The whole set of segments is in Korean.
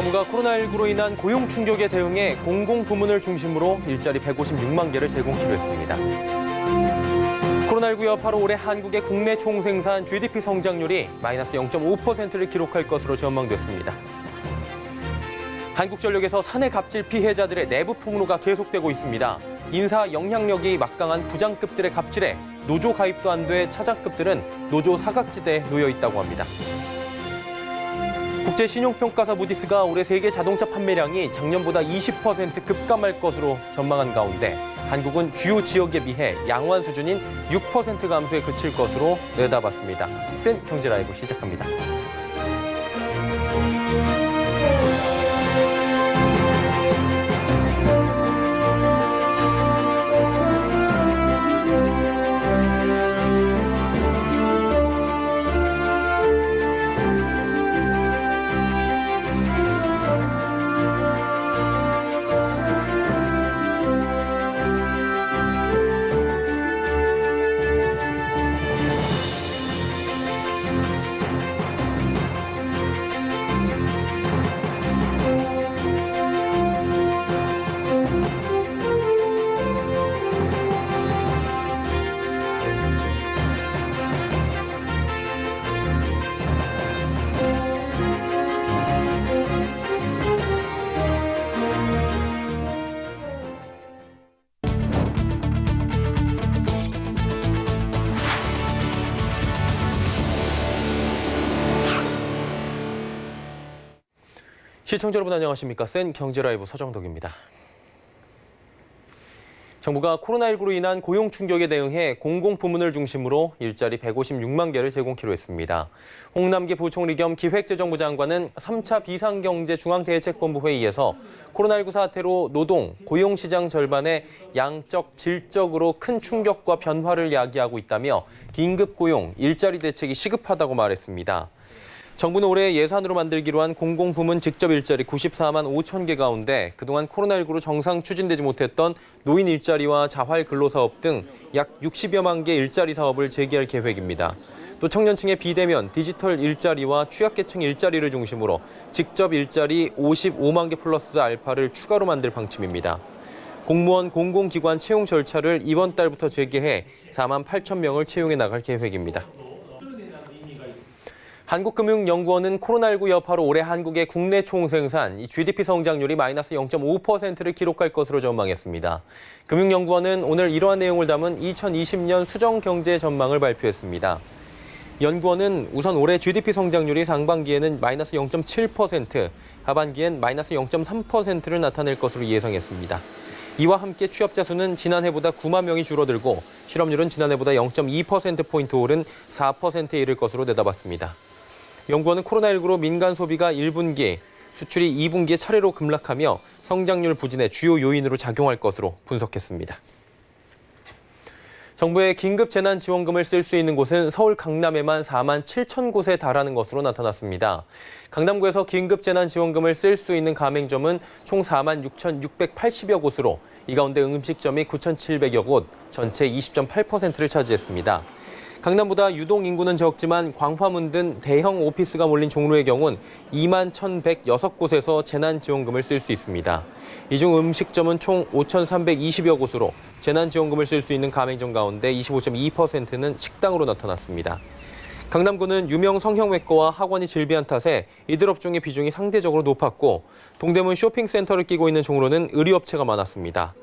정부가 코로나19로 인한 고용 충격에 대응해 공공부문을 중심으로 일자리 156만 개를 제공키로 했습니다. 코로나19 여파로 올해 한국의 국내 총생산 GDP 성장률이 마이너스 0.5%를 기록할 것으로 전망됐습니다. 한국전력에서 사내 갑질 피해자들의 내부 폭로가 계속되고 있습니다. 인사 영향력이 막강한 부장급들의 갑질에 노조 가입도 안 돼 차장급들은 노조 사각지대에 놓여 있다고 합니다. 국제신용평가사 무디스가 올해 세계 자동차 판매량이 작년보다 20% 급감할 것으로 전망한 가운데 한국은 주요 지역에 비해 양호한 수준인 6% 감소에 그칠 것으로 내다봤습니다. 센 경제라이브 시작합니다. 시청자 여러분 안녕하십니까? 센 경제라이브 서정덕입니다. 정부가 코로나19로 인한 고용 충격에 대응해 공공부문을 중심으로 일자리 156만 개를 제공키로 했습니다. 홍남기 부총리 겸 기획재정부 장관은 3차 비상경제중앙대책본부 회의에서 코로나19 사태로 노동, 고용시장 절반에 양적, 질적으로 큰 충격과 변화를 야기하고 있다며 긴급고용, 일자리 대책이 시급하다고 말했습니다. 정부는 올해 예산으로 만들기로 한 공공부문 직접 일자리 94만 5천 개 가운데 그동안 코로나19로 정상 추진되지 못했던 노인 일자리와 자활 근로사업 등 약 60여만 개 일자리 사업을 재개할 계획입니다. 또 청년층의 비대면, 디지털 일자리와 취약계층 일자리를 중심으로 직접 일자리 55만 개 플러스 알파를 추가로 만들 방침입니다. 공무원 공공기관 채용 절차를 이번 달부터 재개해 4만 8천 명을 채용해 나갈 계획입니다. 한국금융연구원은 코로나19 여파로 올해 한국의 국내 총생산 GDP 성장률이 마이너스 0.5%를 기록할 것으로 전망했습니다. 금융연구원은 오늘 이러한 내용을 담은 2020년 수정경제 전망을 발표했습니다. 연구원은 우선 올해 GDP 성장률이 상반기에는 마이너스 0.7%, 하반기엔 마이너스 0.3%를 나타낼 것으로 예상했습니다. 이와 함께 취업자 수는 지난해보다 9만 명이 줄어들고 실업률은 지난해보다 0.2%포인트 오른 4%에 이를 것으로 내다봤습니다. 연구원은 코로나19로 민간 소비가 1분기, 수출이 2분기에 차례로 급락하며 성장률 부진의 주요 요인으로 작용할 것으로 분석했습니다. 정부의 긴급재난지원금을 쓸 수 있는 곳은 서울 강남에만 4만 7천 곳에 달하는 것으로 나타났습니다. 강남구에서 긴급재난지원금을 쓸 수 있는 가맹점은 총 4만 6,680여 곳으로 이 가운데 음식점이 9,700여 곳, 전체 20.8%를 차지했습니다. 강남보다 유동 인구는 적지만 광화문 등 대형 오피스가 몰린 종로의 경우는 2만 1,106곳에서 재난지원금을 쓸 수 있습니다. 이 중 음식점은 총 5,320여 곳으로 재난지원금을 쓸 수 있는 가맹점 가운데 25.2%는 식당으로 나타났습니다. 강남구는 유명 성형외과와 학원이 즐비한 탓에 이들 업종의 비중이 상대적으로 높았고 동대문 쇼핑센터를 끼고 있는 종로는 의류업체가 많았습니다.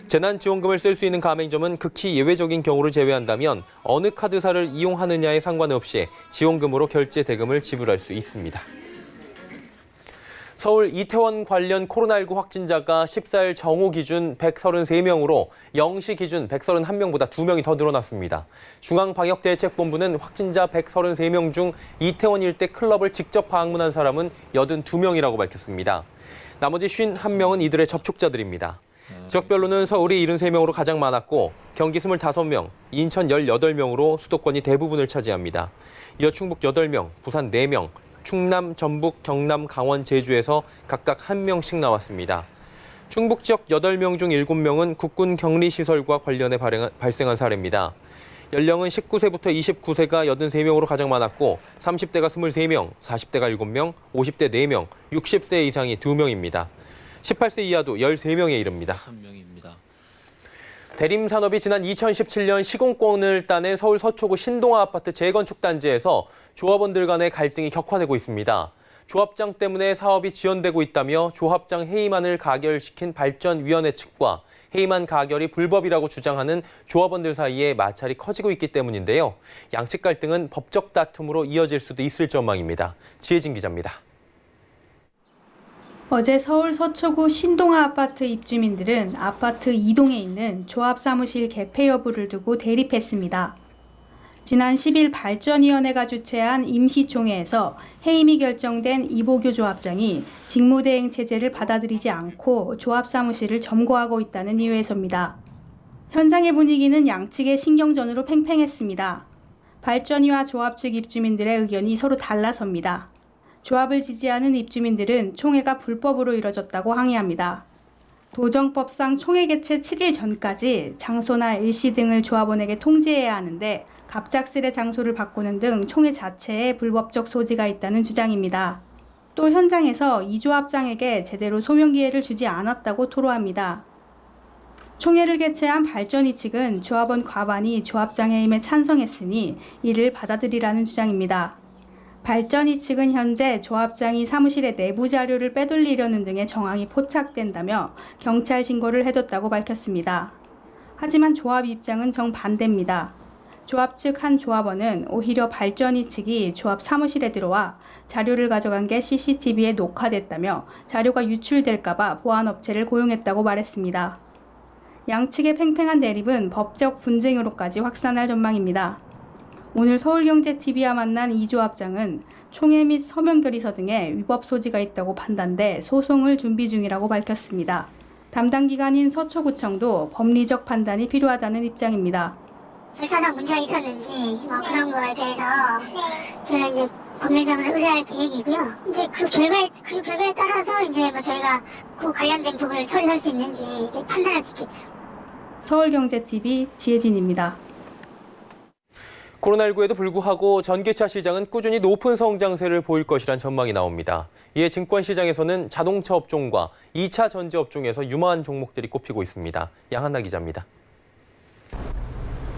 재난지원금을 쓸 수 있는 가맹점은 극히 예외적인 경우를 제외한다면 어느 카드사를 이용하느냐에 상관없이 지원금으로 결제 대금을 지불할 수 있습니다. 서울 이태원 관련 코로나19 확진자가 14일 정오 기준 133명으로 0시 기준 131명보다 2명이 더 늘어났습니다. 중앙방역대책본부는 확진자 133명 중 이태원 일대 클럽을 직접 방문한 사람은 82명이라고 밝혔습니다. 나머지 51명은 이들의 접촉자들입니다. 지역별로는 서울이 73명으로 가장 많았고 경기 25명, 인천 18명으로 수도권이 대부분을 차지합니다. 이어 충북 8명, 부산 4명, 충남, 전북, 경남, 강원, 제주에서 각각 1명씩 나왔습니다. 충북 지역 8명 중 7명은 국군 격리시설과 관련해 발생한 사례입니다. 연령은 19세부터 29세가 83명으로 가장 많았고 30대가 23명, 40대가 7명, 50대 4명, 60세 이상이 2명입니다. 18세 이하도 13명에 이릅니다. 대림산업이 지난 2017년 시공권을 따낸 서울 서초구 신동아 아파트 재건축 단지에서 조합원들 간의 갈등이 격화되고 있습니다. 조합장 때문에 사업이 지연되고 있다며 조합장 해임안을 가결시킨 발전위원회 측과 해임안 가결이 불법이라고 주장하는 조합원들 사이에 마찰이 커지고 있기 때문인데요. 양측 갈등은 법적 다툼으로 이어질 수도 있을 전망입니다. 지혜진 기자입니다. 어제 서울 서초구 신동아 아파트 입주민들은 아파트 2동에 있는 조합 사무실 개폐 여부를 두고 대립했습니다. 지난 10일 발전위원회가 주최한 임시총회에서 해임이 결정된 이보규 조합장이 직무대행 체제를 받아들이지 않고 조합 사무실을 점거하고 있다는 이유에서입니다. 현장의 분위기는 양측의 신경전으로 팽팽했습니다. 발전위와 조합 측 입주민들의 의견이 서로 달라섭니다. 조합을 지지하는 입주민들은 총회가 불법으로 이뤄졌다고 항의합니다. 도정법상 총회 개최 7일 전까지 장소나 일시 등을 조합원에게 통지해야 하는데 갑작스레 장소를 바꾸는 등 총회 자체에 불법적 소지가 있다는 주장입니다. 또 현장에서 이 조합장에게 제대로 소명 기회를 주지 않았다고 토로합니다. 총회를 개최한 발전위 측은 조합원 과반이 조합장 해임에 찬성했으니 이를 받아들이라는 주장입니다. 발전위 측은 현재 조합장이 사무실의 내부 자료를 빼돌리려는 등의 정황이 포착된다며 경찰 신고를 해뒀다고 밝혔습니다. 하지만 조합 입장은 정반대입니다. 조합 측 한 조합원은 오히려 발전위 측이 조합 사무실에 들어와 자료를 가져간 게 CCTV에 녹화됐다며 자료가 유출될까봐 보안업체를 고용했다고 말했습니다. 양측의 팽팽한 대립은 법적 분쟁으로까지 확산할 전망입니다. 오늘 서울경제TV와 만난 이 조합장은 총회 및 서명 결의서 등에 위법 소지가 있다고 판단돼 소송을 준비 중이라고 밝혔습니다. 담당 기관인 서초구청도 법리적 판단이 필요하다는 입장입니다. 절차상 문제가 있었는지 그런 거에 대해서 저는 이제 법률적으로 의뢰할 계획이고요. 이제 그 결과에 따라서 이제 저희가 그 관련된 부분을 처리할 수 있는지 이제 판단할 수 있겠죠. 서울경제TV 지혜진입니다. 코로나19에도 불구하고 전기차 시장은 꾸준히 높은 성장세를 보일 것이란 전망이 나옵니다. 이에 증권시장에서는 자동차 업종과 2차 전지 업종에서 유망한 종목들이 꼽히고 있습니다. 양한나 기자입니다.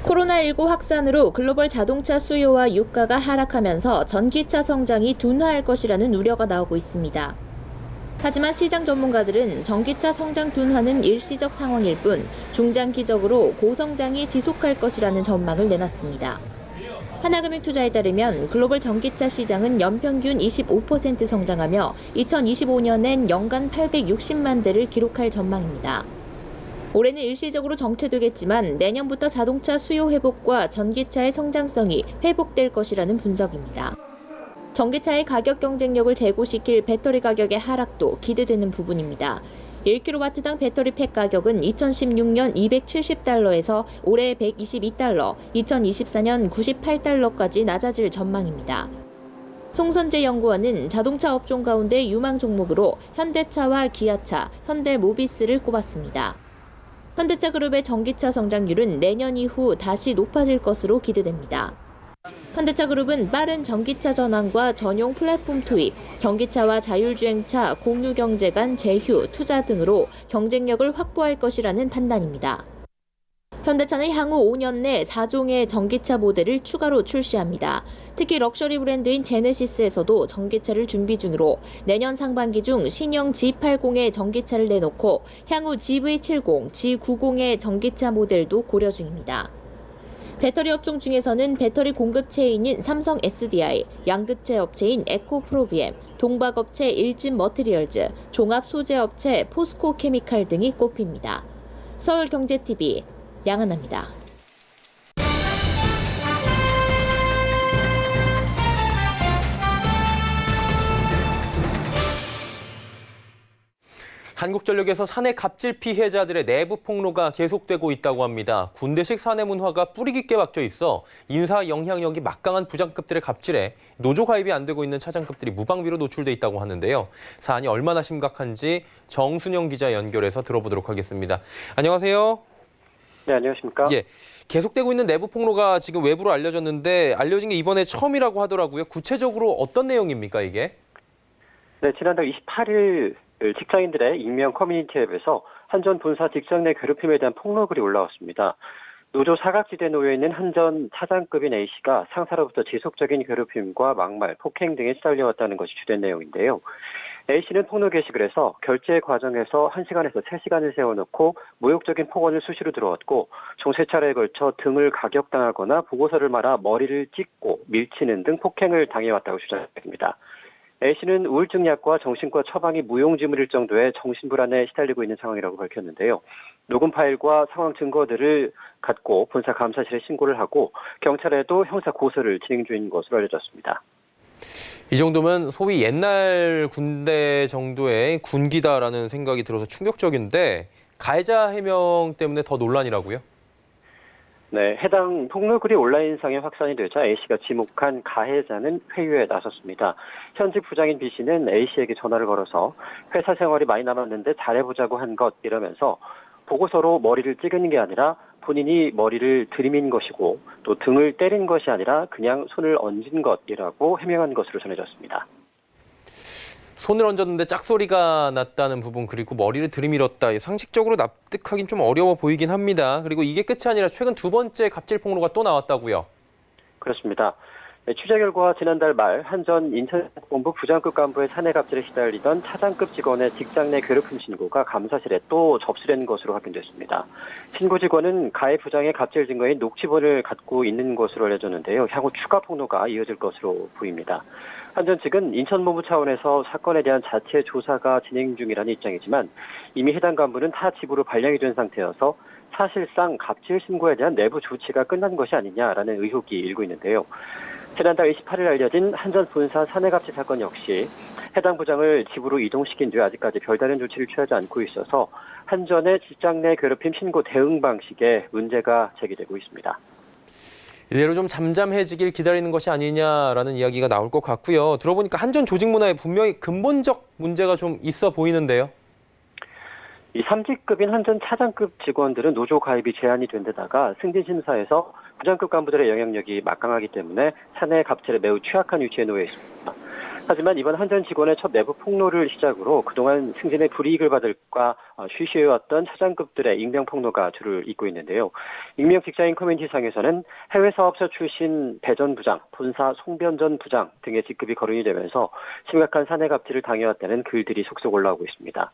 코로나19 확산으로 글로벌 자동차 수요와 유가가 하락하면서 전기차 성장이 둔화할 것이라는 우려가 나오고 있습니다. 하지만 시장 전문가들은 전기차 성장 둔화는 일시적 상황일 뿐 중장기적으로 고성장이 지속할 것이라는 전망을 내놨습니다. 하나금융투자에 따르면 글로벌 전기차 시장은 연평균 25% 성장하며 2025년엔 연간 860만 대를 기록할 전망입니다. 올해는 일시적으로 정체되겠지만 내년부터 자동차 수요 회복과 전기차의 성장성이 회복될 것이라는 분석입니다. 전기차의 가격 경쟁력을 제고시킬 배터리 가격의 하락도 기대되는 부분입니다. 1kW당 배터리 팩 가격은 2016년 270달러에서 올해 122달러, 2024년 98달러까지 낮아질 전망입니다. 송선재 연구원은 자동차 업종 가운데 유망 종목으로 현대차와 기아차, 현대모비스를 꼽았습니다. 현대차 그룹의 전기차 성장률은 내년 이후 다시 높아질 것으로 기대됩니다. 현대차 그룹은 빠른 전기차 전환과 전용 플랫폼 투입, 전기차와 자율주행차 공유 경제 간 제휴, 투자 등으로 경쟁력을 확보할 것이라는 판단입니다. 현대차는 향후 5년 내 4종의 전기차 모델을 추가로 출시합니다. 특히 럭셔리 브랜드인 제네시스에서도 전기차를 준비 중으로 내년 상반기 중 신형 G80의 전기차를 내놓고 향후 GV70, G90의 전기차 모델도 고려 중입니다. 배터리 업종 중에서는 배터리 공급체인인 삼성 SDI, 양극재 업체인 에코프로비엠, 동박업체 일진 머티리얼즈, 종합 소재 업체 포스코 케미칼 등이 꼽힙니다. 서울경제TV 양한나입니다. 한국전력에서 사내 갑질 피해자들의 내부 폭로가 계속되고 있다고 합니다. 군대식 사내 문화가 뿌리 깊게 박혀 있어 인사 영향력이 막강한 부장급들의 갑질에 노조 가입이 안 되고 있는 차장급들이 무방비로 노출돼 있다고 하는데요. 사안이 얼마나 심각한지 정순영 기자 연결해서 들어보도록 하겠습니다. 안녕하세요. 네, 안녕하십니까? 예, 계속되고 있는 내부 폭로가 지금 외부로 알려졌는데 알려진 게 이번에 처음이라고 하더라고요. 구체적으로 어떤 내용입니까, 이게? 네, 지난달 28일 직장인들의 익명 커뮤니티 앱에서 한전 본사 직장 내 괴롭힘에 대한 폭로글이 올라왔습니다. 노조 사각지대에 놓여있는 한전 차장급인 A씨가 상사로부터 지속적인 괴롭힘과 막말, 폭행 등에 시달려왔다는 것이 주된 내용인데요. A씨는 폭로 게시글에서 결제 과정에서 1시간에서 3시간을 세워놓고 모욕적인 폭언을 수시로 들어왔고 총 3차례에 걸쳐 등을 가격당하거나 보고서를 말아 머리를 찢고 밀치는 등 폭행을 당해왔다고 주장했습니다. A씨는 우울증 약과 정신과 처방이 무용지물일 정도의 정신불안에 시달리고 있는 상황이라고 밝혔는데요. 녹음 파일과 상황 증거들을 갖고 본사 감사실에 신고를 하고 경찰에도 형사 고소를 진행 중인 것으로 알려졌습니다. 이 정도면 소위 옛날 군대 정도의 군기다라는 생각이 들어서 충격적인데 가해자 해명 때문에 더 논란이라고요? 네, 해당 폭로글이 온라인상에 확산이 되자 A씨가 지목한 가해자는 회유에 나섰습니다. 현직 부장인 B씨는 A씨에게 전화를 걸어서 회사 생활이 많이 남았는데 잘해보자고 한 것 이러면서 보고서로 머리를 찍은 게 아니라 본인이 머리를 들이민 것이고 또 등을 때린 것이 아니라 그냥 손을 얹은 것이라고 해명한 것으로 전해졌습니다. 손을 얹었는데 짝소리가 났다는 부분 그리고 머리를 들이밀었다. 상식적으로 납득하긴 좀 어려워 보이긴 합니다. 그리고 이게 끝이 아니라 최근 두 번째 갑질 폭로가 또 나왔다고요? 그렇습니다. 네, 취재 결과 지난달 말 한전 인천본부 부장급 간부의 사내 갑질에 시달리던 차장급 직원의 직장 내 괴롭힘 신고가 감사실에 또 접수된 것으로 확인됐습니다. 신고 직원은 가해 부장의 갑질 증거인 녹취본을 갖고 있는 것으로 알려졌는데요. 향후 추가 폭로가 이어질 것으로 보입니다. 한전 측은 인천본부 차원에서 사건에 대한 자체 조사가 진행 중이라는 입장이지만 이미 해당 간부는 타 지부로 발령이 된 상태여서 사실상 갑질 신고에 대한 내부 조치가 끝난 것이 아니냐라는 의혹이 일고 있는데요. 지난달 28일 알려진 한전 본사 사내갑질 사건 역시 해당 부장을 지부로 이동시킨 뒤 아직까지 별다른 조치를 취하지 않고 있어서 한전의 직장 내 괴롭힘 신고 대응 방식에 문제가 제기되고 있습니다. 이대로 좀 잠잠해지길 기다리는 것이 아니냐라는 이야기가 나올 것 같고요. 들어보니까 한전 조직 문화에 분명히 근본적 문제가 좀 있어 보이는데요. 이 3직급인 한전 차장급 직원들은 노조 가입이 제한이 된 데다가 승진 심사에서 부장급 간부들의 영향력이 막강하기 때문에 사내 갑질에 매우 취약한 위치에 놓여 있습니다. 하지만 이번 한전 직원의 첫 내부 폭로를 시작으로 그동안 승진의 불이익을 받을까 쉬쉬해왔던 차장급들의 익명 폭로가 줄을 잇고 있는데요. 익명 직장인 커뮤니티상에서는 해외 사업소 출신 배 전 부장, 본사 송변 전 부장 등의 직급이 거론이 되면서 심각한 사내 갑질을 당해왔다는 글들이 속속 올라오고 있습니다.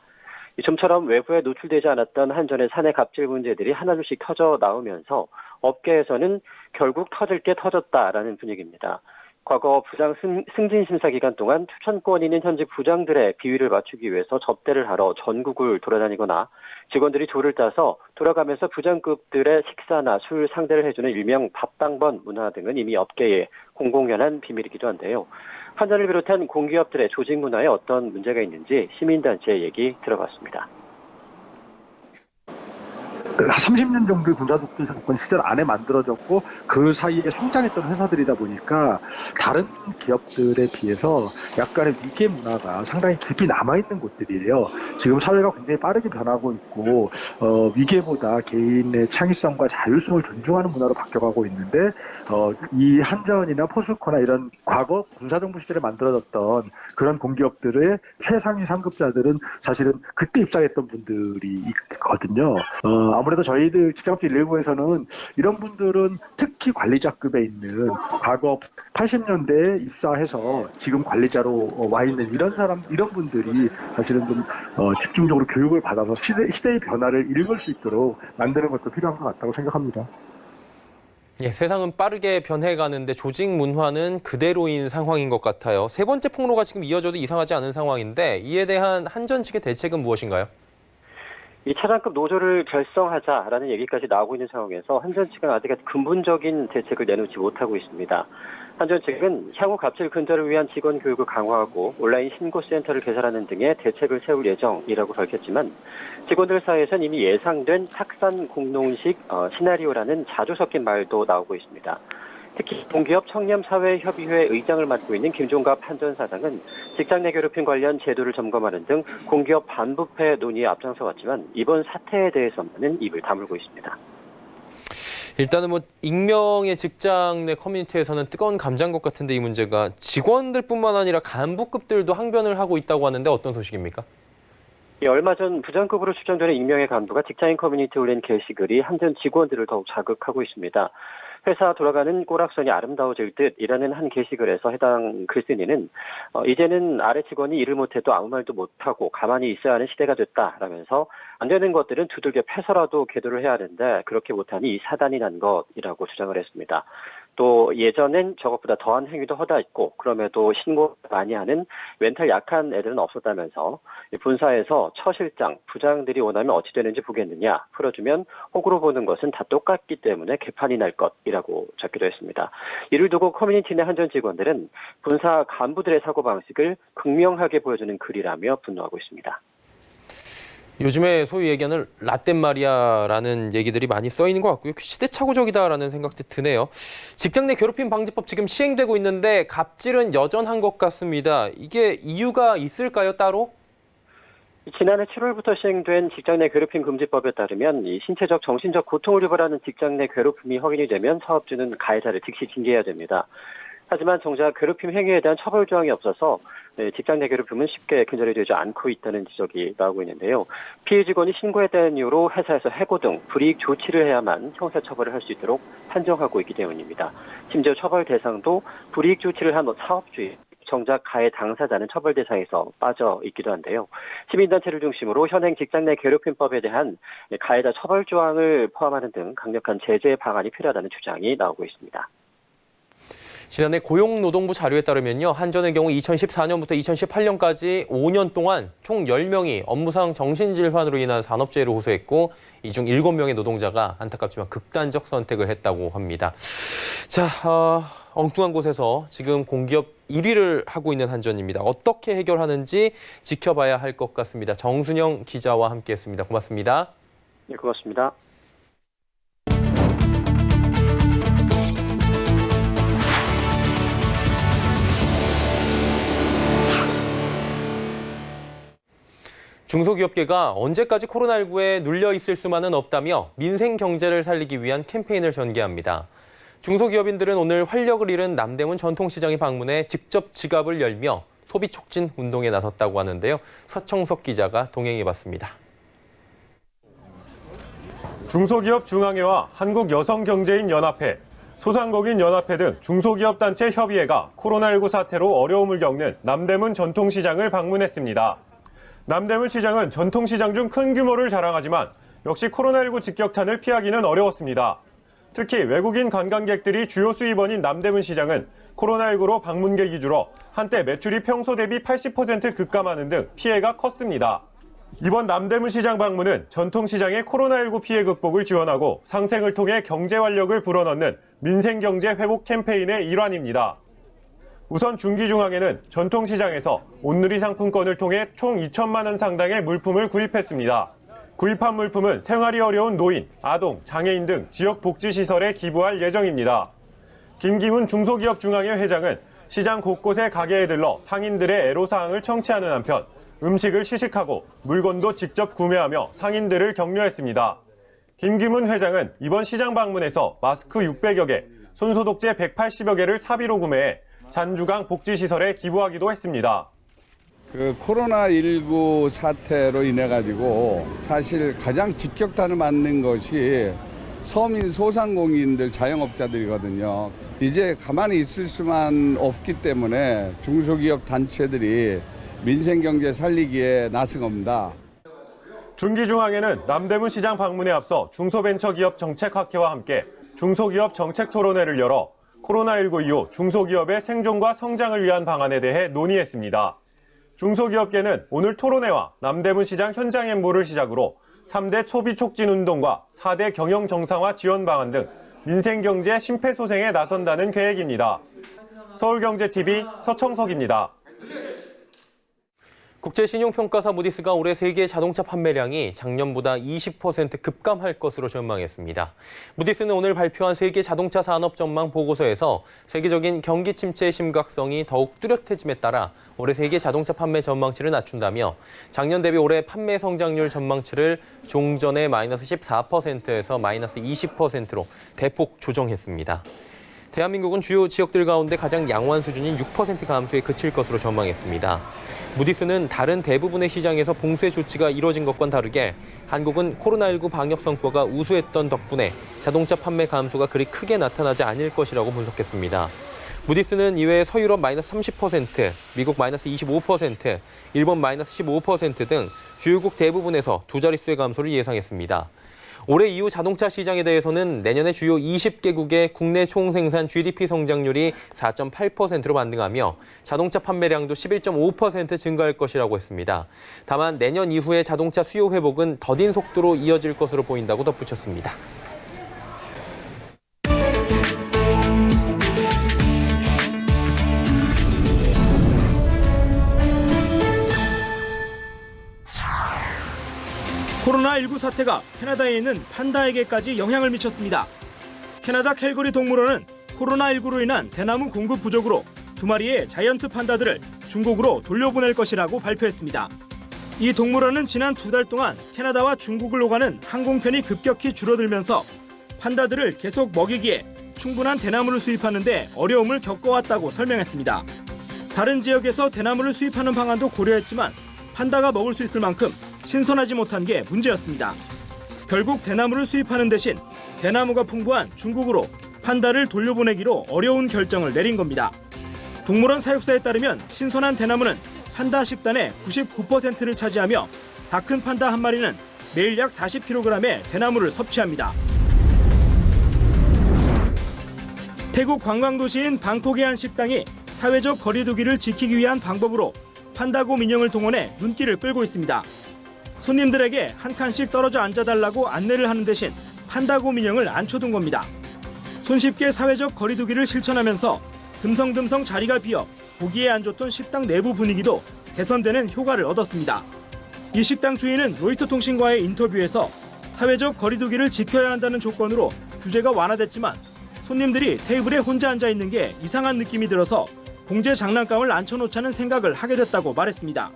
좀처럼 외부에 노출되지 않았던 한전의 사내 갑질 문제들이 하나둘씩 터져 나오면서 업계에서는 결국 터질 게 터졌다라는 분위기입니다. 과거 부장 승진 심사 기간 동안 추천권이 있는 현직 부장들의 비위를 맞추기 위해서 접대를 하러 전국을 돌아다니거나 직원들이 조를 따서 돌아가면서 부장급들의 식사나 술 상대를 해주는 일명 밥당번 문화 등은 이미 업계의 공공연한 비밀이기도 한데요. 한전을 비롯한 공기업들의 조직 문화에 어떤 문제가 있는지 시민단체의 얘기 들어봤습니다. 30년 정도의 군사독재 사건 시절 안에 만들어졌고 그 사이에 성장했던 회사들이다 보니까 다른 기업들에 비해서 약간의 위계 문화가 상당히 깊이 남아있는 곳들이에요. 지금 사회가 굉장히 빠르게 변하고 있고 위계보다 개인의 창의성과 자율성을 존중하는 문화로 바뀌어가고 있는데 이 한전이나 포스코나 이런 과거 군사정부 시절에 만들어졌던 그런 공기업들의 최상위 상급자들은 사실은 그때 입사했던 분들이 있거든요. 아무래도 저희들 직장업체 일부에서는 이런 분들은 특히 관리자급에 있는 과거 80년대에 입사해서 지금 관리자로 와 있는 이런 분들이 사실은 좀 집중적으로 교육을 받아서 시대의 변화를 읽을 수 있도록 만드는 것도 필요한 것 같다고 생각합니다. 예, 세상은 빠르게 변해가는데 조직 문화는 그대로인 상황인 것 같아요. 세 번째 폭로가 지금 이어져도 이상하지 않은 상황인데 이에 대한 한전 측의 대책은 무엇인가요? 이 차장급 노조를 결성하자라는 얘기까지 나오고 있는 상황에서 한전 측은 아직 근본적인 대책을 내놓지 못하고 있습니다. 한전 측은 향후 갑질 근절을 위한 직원 교육을 강화하고 온라인 신고센터를 개설하는 등의 대책을 세울 예정이라고 밝혔지만 직원들 사이에서는 이미 예상된 착산 공론식 시나리오라는 자주 섞인 말도 나오고 있습니다. 특히 공기업 청렴사회협의회 의장을 맡고 있는 김종갑 한전 사장은 직장 내 괴롭힘 관련 제도를 점검하는 등 공기업 반부패 논의에 앞장서 왔지만 이번 사태에 대해서만은 입을 다물고 있습니다. 일단은 뭐 익명의 직장 내 커뮤니티에서는 뜨거운 감자인 것 같은데 이 문제가 직원들뿐만 아니라 간부급들도 항변을 하고 있다고 하는데 어떤 소식입니까? 얼마 전 부장급으로 추정되는 익명의 간부가 직장인 커뮤니티에 올린 게시글이 한전 직원들을 더욱 자극하고 있습니다. 회사 돌아가는 꼬락선이 아름다워질 듯이라는 한 게시글에서 해당 글쓴이는 이제는 아래 직원이 일을 못해도 아무 말도 못하고 가만히 있어야 하는 시대가 됐다라면서 안 되는 것들은 두들겨 패서라도 계도를 해야 하는데 그렇게 못하니 이 사단이 난 것이라고 주장을 했습니다. 또 예전엔 저것보다 더한 행위도 허다했고 그럼에도 신고 많이 하는 멘탈 약한 애들은 없었다면서 본사에서 처실장, 부장들이 원하면 어찌 되는지 보겠느냐, 풀어주면 호구로 보는 것은 다 똑같기 때문에 개판이 날 것이라고 적기도 했습니다. 이를 두고 커뮤니티 내 한전 직원들은 본사 간부들의 사고방식을 극명하게 보여주는 글이라며 분노하고 있습니다. 요즘에 소위 얘기하는 라떼 마리아라는 얘기들이 많이 써 있는 것 같고요. 시대착오적이다라는 생각도 드네요. 직장 내 괴롭힘 방지법 지금 시행되고 있는데 갑질은 여전한 것 같습니다. 이게 이유가 있을까요, 따로? 지난해 7월부터 시행된 직장 내 괴롭힘 금지법에 따르면 이 신체적, 정신적 고통을 유발하는 직장 내 괴롭힘이 확인이 되면 사업주는 가해자를 즉시 징계해야 됩니다. 하지만 정작 괴롭힘 행위에 대한 처벌 조항이 없어서 직장 내 괴롭힘은 쉽게 근절이 되지 않고 있다는 지적이 나오고 있는데요. 피해 직원이 신고했다는 이유로 회사에서 해고 등 불이익 조치를 해야만 형사처벌을 할 수 있도록 판정하고 있기 때문입니다. 심지어 처벌 대상도 불이익 조치를 한 사업주의, 정작 가해 당사자는 처벌 대상에서 빠져 있기도 한데요. 시민단체를 중심으로 현행 직장 내 괴롭힘법에 대한 가해자 처벌 조항을 포함하는 등 강력한 제재 방안이 필요하다는 주장이 나오고 있습니다. 지난해 고용노동부 자료에 따르면요. 한전의 경우 2014년부터 2018년까지 5년 동안 총 10명이 업무상 정신질환으로 인한 산업재해를 호소했고 이 중 7명의 노동자가 안타깝지만 극단적 선택을 했다고 합니다. 자, 엉뚱한 곳에서 지금 공기업 1위를 하고 있는 한전입니다. 어떻게 해결하는지 지켜봐야 할 것 같습니다. 정순영 기자와 함께했습니다. 고맙습니다. 네, 고맙습니다. 중소기업계가 언제까지 코로나19에 눌려 있을 수만은 없다며 민생 경제를 살리기 위한 캠페인을 전개합니다. 중소기업인들은 오늘 활력을 잃은 남대문 전통시장에 방문해 직접 지갑을 열며 소비 촉진 운동에 나섰다고 하는데요. 서청석 기자가 동행해봤습니다. 중소기업 중앙회와 한국여성경제인연합회, 소상공인연합회 등 중소기업 단체 협의회가 코로나19 사태로 어려움을 겪는 남대문 전통시장을 방문했습니다. 남대문 시장은 전통시장 중 큰 규모를 자랑하지만 역시 코로나19 직격탄을 피하기는 어려웠습니다. 특히 외국인 관광객들이 주요 수입원인 남대문 시장은 코로나19로 방문객이 줄어 한때 매출이 평소 대비 80% 급감하는 등 피해가 컸습니다. 이번 남대문 시장 방문은 전통시장의 코로나19 피해 극복을 지원하고 상생을 통해 경제 활력을 불어넣는 민생경제 회복 캠페인의 일환입니다. 우선 중기중앙회는 전통시장에서 온누리 상품권을 통해 총 2천만 원 상당의 물품을 구입했습니다. 구입한 물품은 생활이 어려운 노인, 아동, 장애인 등 지역 복지시설에 기부할 예정입니다. 김기훈 중소기업중앙회 회장은 시장 곳곳에 가게에 들러 상인들의 애로사항을 청취하는 한편 음식을 시식하고 물건도 직접 구매하며 상인들을 격려했습니다. 김기문 회장은 이번 시장 방문에서 마스크 600여 개, 손소독제 180여 개를 사비로 구매해 잔주강 복지시설에 기부하기도 했습니다. 코로나19 사태로 인해 가지고 사실 가장 직격탄을 맞는 것이 서민 소상공인들 자영업자들이거든요. 이제 가만히 있을 수만 없기 때문에 중소기업 단체들이 민생경제 살리기에 나선 겁니다. 중기중앙회는 남대문 시장 방문에 앞서 중소벤처기업 정책학회와 함께 중소기업 정책토론회를 열어 코로나19 이후 중소기업의 생존과 성장을 위한 방안에 대해 논의했습니다. 중소기업계는 오늘 토론회와 남대문 시장 현장 엠보를 시작으로 3대 소비 촉진 운동과 4대 경영 정상화 지원 방안 등 민생경제 심폐소생에 나선다는 계획입니다. 서울경제TV 서청석입니다. 국제신용평가사 무디스가 올해 세계 자동차 판매량이 작년보다 20% 급감할 것으로 전망했습니다. 무디스는 오늘 발표한 세계 자동차 산업 전망 보고서에서 세계적인 경기 침체의 심각성이 더욱 뚜렷해짐에 따라 올해 세계 자동차 판매 전망치를 낮춘다며 작년 대비 올해 판매 성장률 전망치를 종전의 마이너스 14%에서 마이너스 20%로 대폭 조정했습니다. 대한민국은 주요 지역들 가운데 가장 양호한 수준인 6% 감소에 그칠 것으로 전망했습니다. 무디스는 다른 대부분의 시장에서 봉쇄 조치가 이뤄진 것과는 다르게 한국은 코로나19 방역 성과가 우수했던 덕분에 자동차 판매 감소가 그리 크게 나타나지 않을 것이라고 분석했습니다. 무디스는 이외에 서유럽 마이너스 30%, 미국 마이너스 25%, 일본 마이너스 15% 등 주요국 대부분에서 두 자릿수의 감소를 예상했습니다. 올해 이후 자동차 시장에 대해서는 내년에 주요 20개국의 국내 총생산 GDP 성장률이 4.8%로 반등하며 자동차 판매량도 11.5% 증가할 것이라고 했습니다. 다만 내년 이후에 자동차 수요 회복은 더딘 속도로 이어질 것으로 보인다고 덧붙였습니다. 코로나19 사태가 캐나다에 있는 판다에게까지 영향을 미쳤습니다. 캐나다 캘거리 동물원은 코로나19로 인한 대나무 공급 부족으로 2마리의 자이언트 판다들을 중국으로 돌려보낼 것이라고 발표했습니다. 이 동물원은 지난 2달 동안 캐나다와 중국을 오가는 항공편이 급격히 줄어들면서 판다들을 계속 먹이기에 충분한 대나무를 수입하는 데 어려움을 겪어왔다고 설명했습니다. 다른 지역에서 대나무를 수입하는 방안도 고려했지만 판다가 먹을 수 있을 만큼 신선하지 못한 게 문제였습니다. 결국 대나무를 수입하는 대신 대나무가 풍부한 중국으로 판다를 돌려보내기로 어려운 결정을 내린 겁니다. 동물원 사육사에 따르면 신선한 대나무는 판다 식단의 99%를 차지하며 다 큰 판다 한 마리는 매일 약 40kg의 대나무를 섭취합니다. 태국 관광도시인 방콕의 한 식당이 사회적 거리두기를 지키기 위한 방법으로 판다곰 인형을 동원해 눈길을 끌고 있습니다. 손님들에게 한 칸씩 떨어져 앉아달라고 안내를 하는 대신 판다곰 인형을 앉혀둔 겁니다. 손쉽게 사회적 거리두기를 실천하면서 듬성듬성 자리가 비어 보기에 안 좋던 식당 내부 분위기도 개선되는 효과를 얻었습니다. 이 식당 주인은 로이터 통신과의 인터뷰에서 사회적 거리두기를 지켜야 한다는 조건으로 규제가 완화됐지만 손님들이 테이블에 혼자 앉아 있는 게 이상한 느낌이 들어서 공제 장난감을 앉혀놓자는 생각을 하게 됐다고 말했습니다.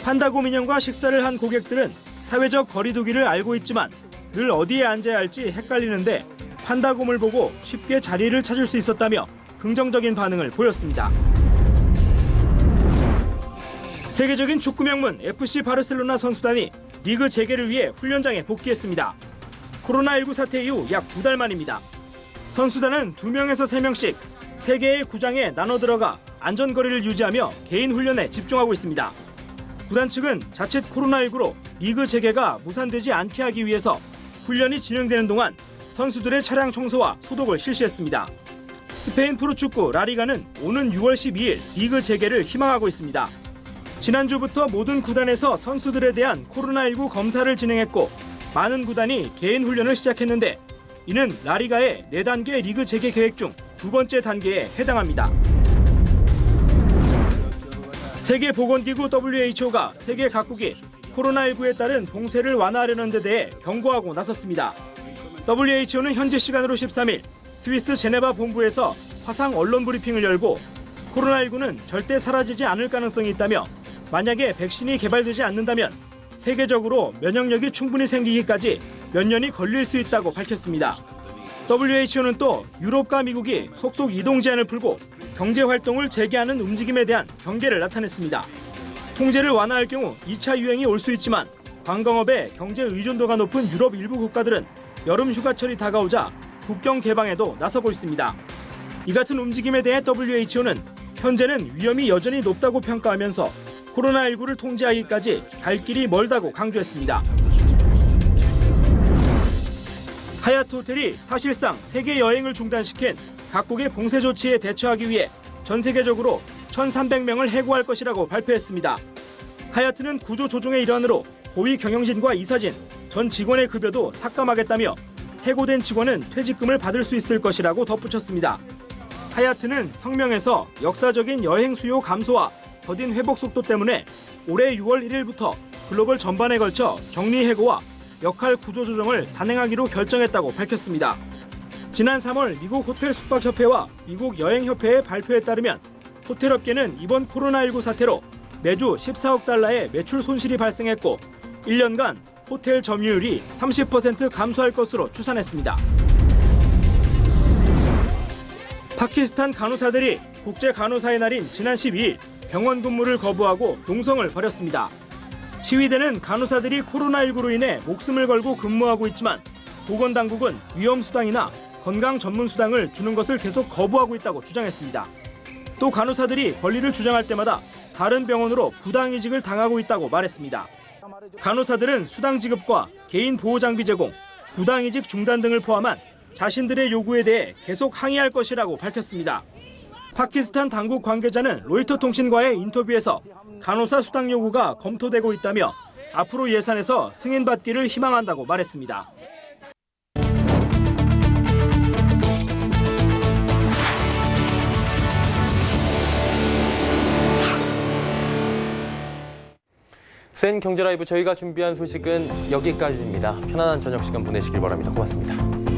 판다곰 인형과 식사를 한 고객들은 사회적 거리두기를 알고 있지만 늘 어디에 앉아야 할지 헷갈리는데 판다곰을 보고 쉽게 자리를 찾을 수 있었다며 긍정적인 반응을 보였습니다. 세계적인 축구 명문 FC 바르셀로나 선수단이 리그 재개를 위해 훈련장에 복귀했습니다. 코로나19 사태 이후 약 2달 만입니다. 선수단은 2명에서 3명씩 3개의 구장에 나눠 들어가 안전거리를 유지하며 개인 훈련에 집중하고 있습니다. 구단 측은 자칫 코로나19로 리그 재개가 무산되지 않게 하기 위해서 훈련이 진행되는 동안 선수들의 차량 청소와 소독을 실시했습니다. 스페인 프로축구 라리가는 오는 6월 12일 리그 재개를 희망하고 있습니다. 지난주부터 모든 구단에서 선수들에 대한 코로나19 검사를 진행했고 많은 구단이 개인 훈련을 시작했는데 이는 라리가의 4단계 리그 재개 계획 중 2번째 단계에 해당합니다. 세계보건기구 WHO가 세계 각국이 코로나19에 따른 봉쇄를 완화하려는 데 대해 경고하고 나섰습니다. WHO는 현지 시간으로 13일 스위스 제네바 본부에서 화상 언론 브리핑을 열고 코로나19는 절대 사라지지 않을 가능성이 있다며 만약에 백신이 개발되지 않는다면 세계적으로 면역력이 충분히 생기기까지 몇 년이 걸릴 수 있다고 밝혔습니다. WHO는 또 유럽과 미국이 속속 이동 제한을 풀고 경제 활동을 재개하는 움직임에 대한 경계를 나타냈습니다. 통제를 완화할 경우 2차 유행이 올 수 있지만 관광업의 경제 의존도가 높은 유럽 일부 국가들은 여름 휴가철이 다가오자 국경 개방에도 나서고 있습니다. 이 같은 움직임에 대해 WHO는 현재는 위험이 여전히 높다고 평가하면서 코로나19를 통제하기까지 갈 길이 멀다고 강조했습니다. 하얏트 호텔이 사실상 세계 여행을 중단시킨 각국의 봉쇄 조치에 대처하기 위해 전 세계적으로 1,300명을 해고할 것이라고 발표했습니다. 하얏트는 구조 조정의 일환으로 고위 경영진과 이사진, 전 직원의 급여도 삭감하겠다며 해고된 직원은 퇴직금을 받을 수 있을 것이라고 덧붙였습니다. 하얏트는 성명에서 역사적인 여행 수요 감소와 더딘 회복 속도 때문에 올해 6월 1일부터 글로벌 전반에 걸쳐 격리해고와 역할 구조 조정을 단행하기로 결정했다고 밝혔습니다. 지난 3월 미국 호텔 숙박협회와 미국 여행협회의 발표에 따르면 호텔업계는 이번 코로나19 사태로 매주 14억 달러의 매출 손실이 발생했고 1년간 호텔 점유율이 30% 감소할 것으로 추산했습니다. 파키스탄 간호사들이 국제간호사의 날인 지난 12일 병원 근무를 거부하고 농성을 벌였습니다. 시위대는 간호사들이 코로나19로 인해 목숨을 걸고 근무하고 있지만 보건당국은 위험수당이나 건강 전문 수당을 주는 것을 계속 거부하고 있다고 주장했습니다. 또 간호사들이 권리를 주장할 때마다 다른 병원으로 부당이직을 당하고 있다고 말했습니다. 간호사들은 수당 지급과 개인 보호 장비 제공, 부당이직 중단 등을 포함한 자신들의 요구에 대해 계속 항의할 것이라고 밝혔습니다. 파키스탄 당국 관계자는 로이터 통신과의 인터뷰에서 간호사 수당 요구가 검토되고 있다며 앞으로 예산에서 승인받기를 희망한다고 말했습니다. 센 경제 라이브 저희가 준비한 소식은 여기까지입니다. 편안한 저녁 시간 보내시길 바랍니다. 고맙습니다.